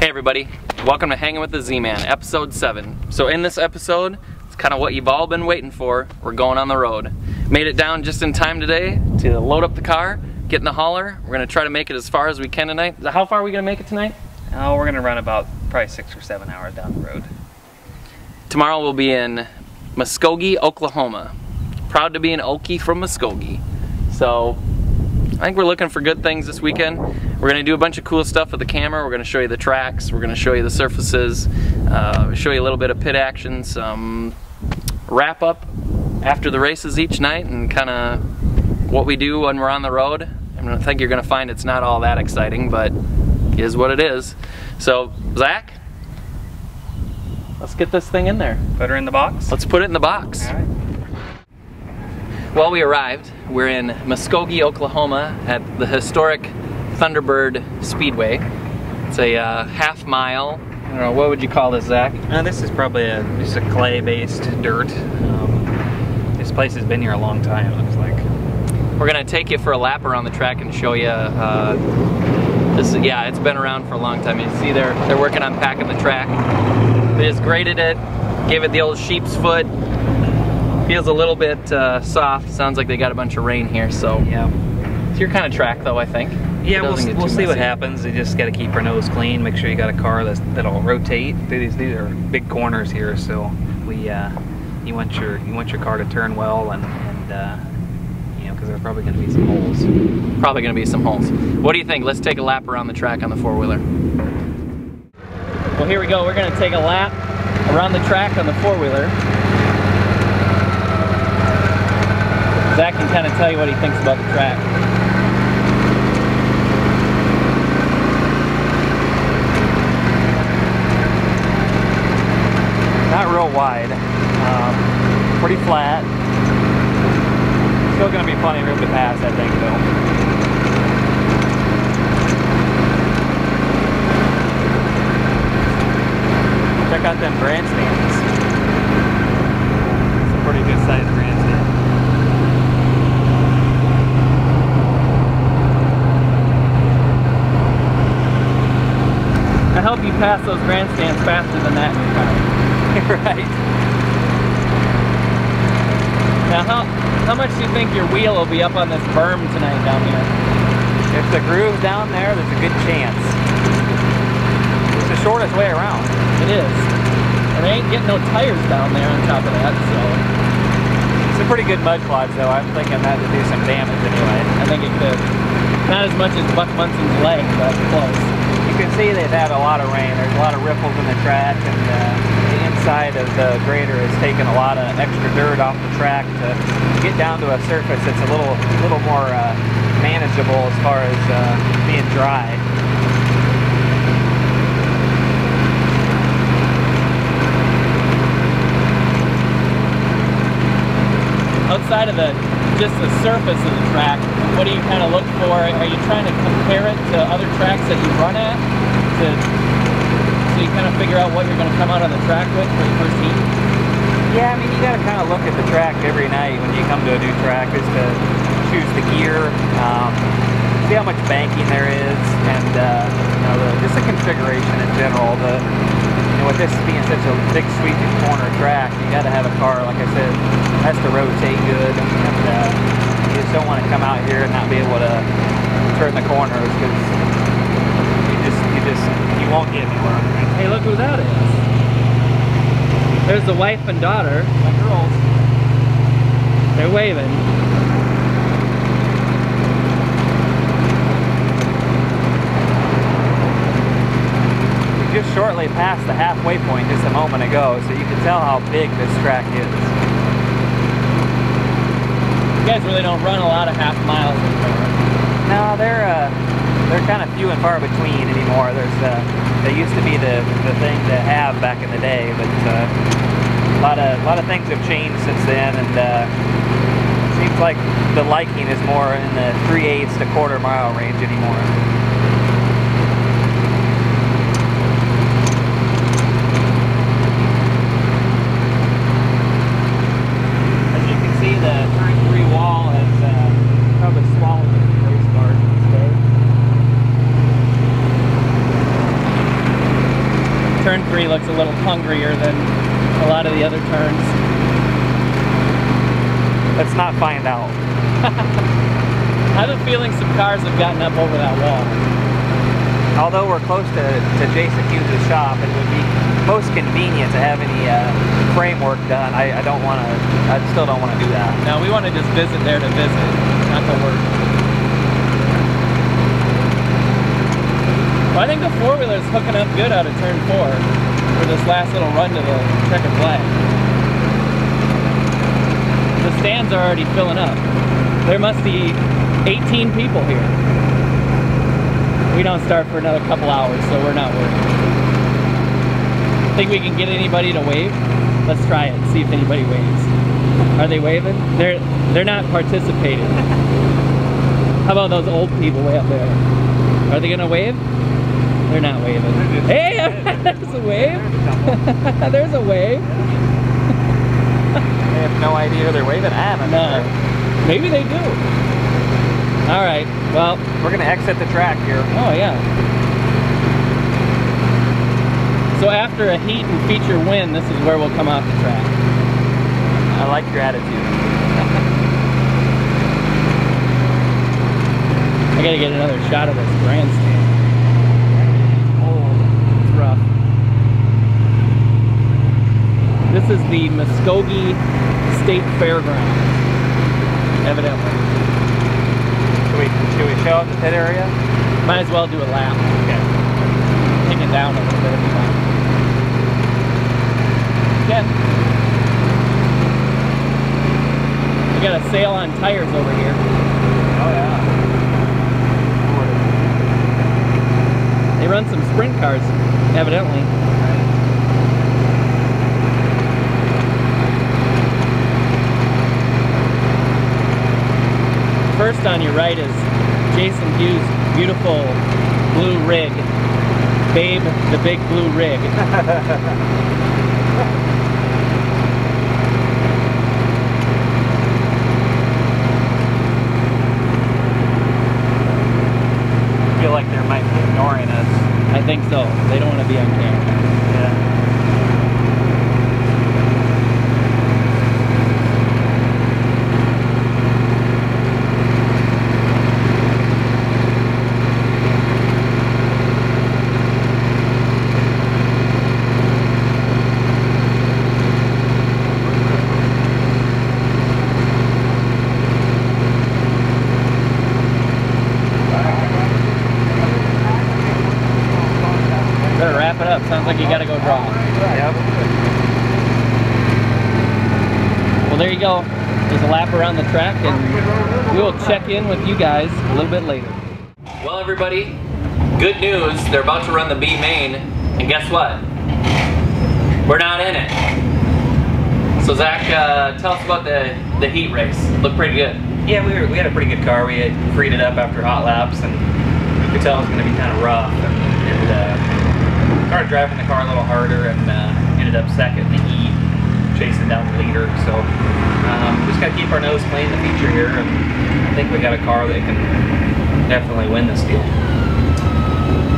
Hey everybody, welcome to Hangin' with the Z-Man, episode 7. So in this episode, it's kind of what you've all been waiting for. We're going on the road. Made it down just in time today to load up the car, get in the hauler. We're gonna try to make it as far as we can tonight. How far are we gonna make it tonight? Oh, we're gonna run about probably 6 or 7 hours down the road. Tomorrow we'll be in Muskogee, Oklahoma. Proud to be an Okie from Muskogee. So I think we're looking for good things this weekend. We're gonna do a bunch of cool stuff with the camera. We're gonna show you the tracks. We're gonna show you the surfaces. Show you a little bit of pit action, some wrap up after the races each night, and kind of what we do when we're on the road. I think you're gonna find it's not all that exciting, but it is what it is. So Zach, let's get this thing in there. Put her in the box? Let's put it in the box. All right. Well, we arrived. We're in Muskogee, Oklahoma at the historic Thunderbird Speedway. It's a half mile. I don't know, what would you call this, Zach? This is probably just a clay-based dirt. This place has been here a long time, it looks like. We're gonna take you for a lap around the track and show you. Yeah, it's been around for a long time. You see, they're working on packing the track. They just graded it, gave it the old sheep's foot. Feels a little bit soft. Sounds like they got a bunch of rain here, so yeah. It's your kind of track, though, I think. Yeah, we'll see what happens. You just got to keep your nose clean. Make sure you got a car that'll rotate. These are big corners here, so you want your car to turn well, and you know, because there's probably going to be some holes. Probably going to be some holes. What do you think? Let's take a lap around the track on the four-wheeler. Well, here we go. We're going to take a lap around the track on the four-wheeler. Zach can kind of tell you what he thinks about the track. Not real wide. Pretty flat. Still going to be plenty of room to pass, I think, though. Check out them grandstands. It's a pretty good sized grandstand. I hope you pass those grandstands faster than that in your car. Right. Now, how much do you think your wheel will be up on this berm tonight down here? If the groove's down there, there's a good chance. It's the shortest way around. It is. And they ain't getting no tires down there on top of that, so. It's a pretty good mud clods, though. I'm thinking that would do some damage anyway. I think it could. Not as much as Buck Munson's leg, but close. You can see they've had a lot of rain. There's a lot of ripples in the track, and the inside of the grader has taken a lot of extra dirt off the track to get down to a surface that's a little more manageable as far as being dry. Outside of just the surface of the track, what do you kind of look for? Are you trying to compare it to other tracks that you run at? So you kind of figure out what you're going to come out on the track with for your first heat? Yeah, I mean, you got to kind of look at the track every night when you come to a new track, is to choose the gear, see how much banking there is, and you know, just the configuration in general. With this being such a big sweeping corner track, you got to have a car, like I said, has to rotate good, and you just don't want to come out here and not be able to turn the corners, because you won't get anywhere. Hey, look who that is. There's the wife and daughter, my girls. They're waving. We just shortly passed the halfway point just a moment ago, so you can tell how big this track is. You guys really don't run a lot of half miles anymore. No, they're kind of few and far between anymore. They used to be the thing to have back in the day, but a lot of things have changed since then, and it seems like the liking is more in the 3/8 to quarter mile range anymore. As you can see, the turn 3 wall has probably swallowed the race cars today. turn 3 looks a little hungrier than a lot of the other turns. Let's not find out. I have a feeling some cars have gotten up over that wall. Although we're close to Jason Hughes' shop, it would be most convenient to have any framework done. I still don't want to do that. No, we want to just visit there to visit, not to work. Well, I think the four-wheeler's hooking up good out of turn 4 for this last little run to the checkered flag. The stands are already filling up. There must be 18 people here. We don't start for another couple hours, so we're not worried. Think we can get anybody to wave? Let's try it, see if anybody waves. Are they waving? They're not participating. How about those old people way up there? Are they gonna wave? They're not waving. Hey, there's a wave. There's a wave. They have no idea they're waving at us. No. Maybe they do. All right, well. We're gonna exit the track here. Oh yeah. So after a heat and feature win, this is where we'll come off the track. I like your attitude. I gotta get another shot of this grandstand. Oh, it's rough. This is the Muskogee State Fairgrounds, evidently. Should we show up the pit area? Might as well do a lap. Okay. Take it down a little bit if you want. Again. We got a sale on tires over here. Oh yeah. They run some sprint cars, evidently. First on your right is Jason Hughes' beautiful blue rig. Babe, the big blue rig. I feel like they might be ignoring us. I think so. They don't want to be on camera. Yeah. Better wrap it up. Sounds like you gotta go draw. Yep. Well, there you go. There's a lap around the track, and we will check in with you guys a little bit later. Well, everybody, good news. They're about to run the B main, and guess what? We're not in it. So Zach, tell us about the heat race. Looked pretty good. Yeah, we had a pretty good car. We had freed it up after hot laps, and you could tell it was going to be kind of rough. And started driving the car a little harder, and ended up second in the heat, chasing down the leader. So just got to keep our nose clean in the feature here, and I think we got a car that can definitely win this deal.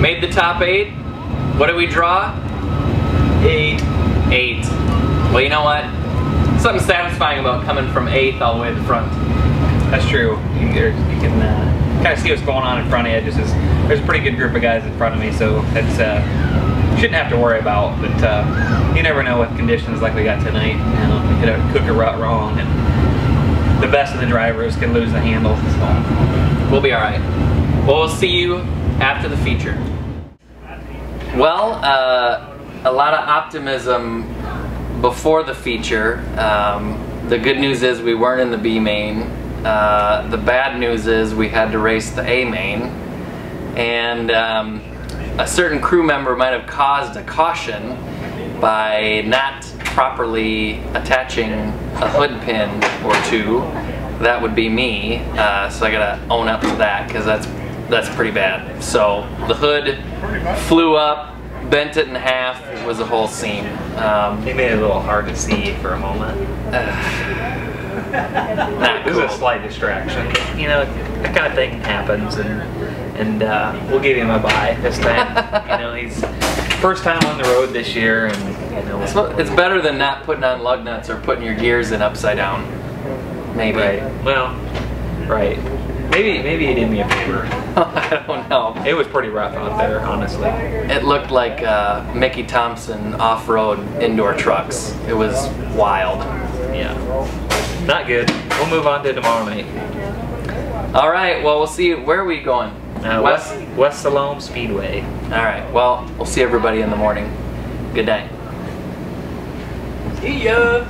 Made the top 8. What did we draw? 8. Well, you know what? Something satisfying about coming from 8th all the way to the front. That's true. You can kind of see what's going on in front of you. There's a pretty good group of guys in front of me, so that's shouldn't have to worry about. But you never know with conditions like we got tonight. You know, we could cook a rut wrong, and the best of the drivers can lose the handle. So we'll be all right. Well, we'll see you after the feature. Well, a lot of optimism before the feature. The good news is we weren't in the B main. The bad news is we had to race the A main, and a certain crew member might have caused a caution by not properly attaching a hood pin or two. That would be me, so I gotta own up to that, because that's pretty bad. So the hood flew up, bent it in half. It was a whole scene. They made it a little hard to see for a moment. Not This cool. is a slight distraction. You know, that kind of thing happens, and we'll give him a bye this time. You know, First time on the road this year, and you know, It's better than not putting on lug nuts or putting your gears in upside down. Maybe. Right. Well, right. Maybe he did me a favor. I don't know. It was pretty rough out there, honestly. It looked like Mickey Thompson off-road indoor trucks. It was wild. Yeah. Not good. We'll move on to tomorrow night. All right. Well, we'll see. Where are we going? West Salome Speedway. All right. Well, we'll see everybody in the morning. Good night. See ya.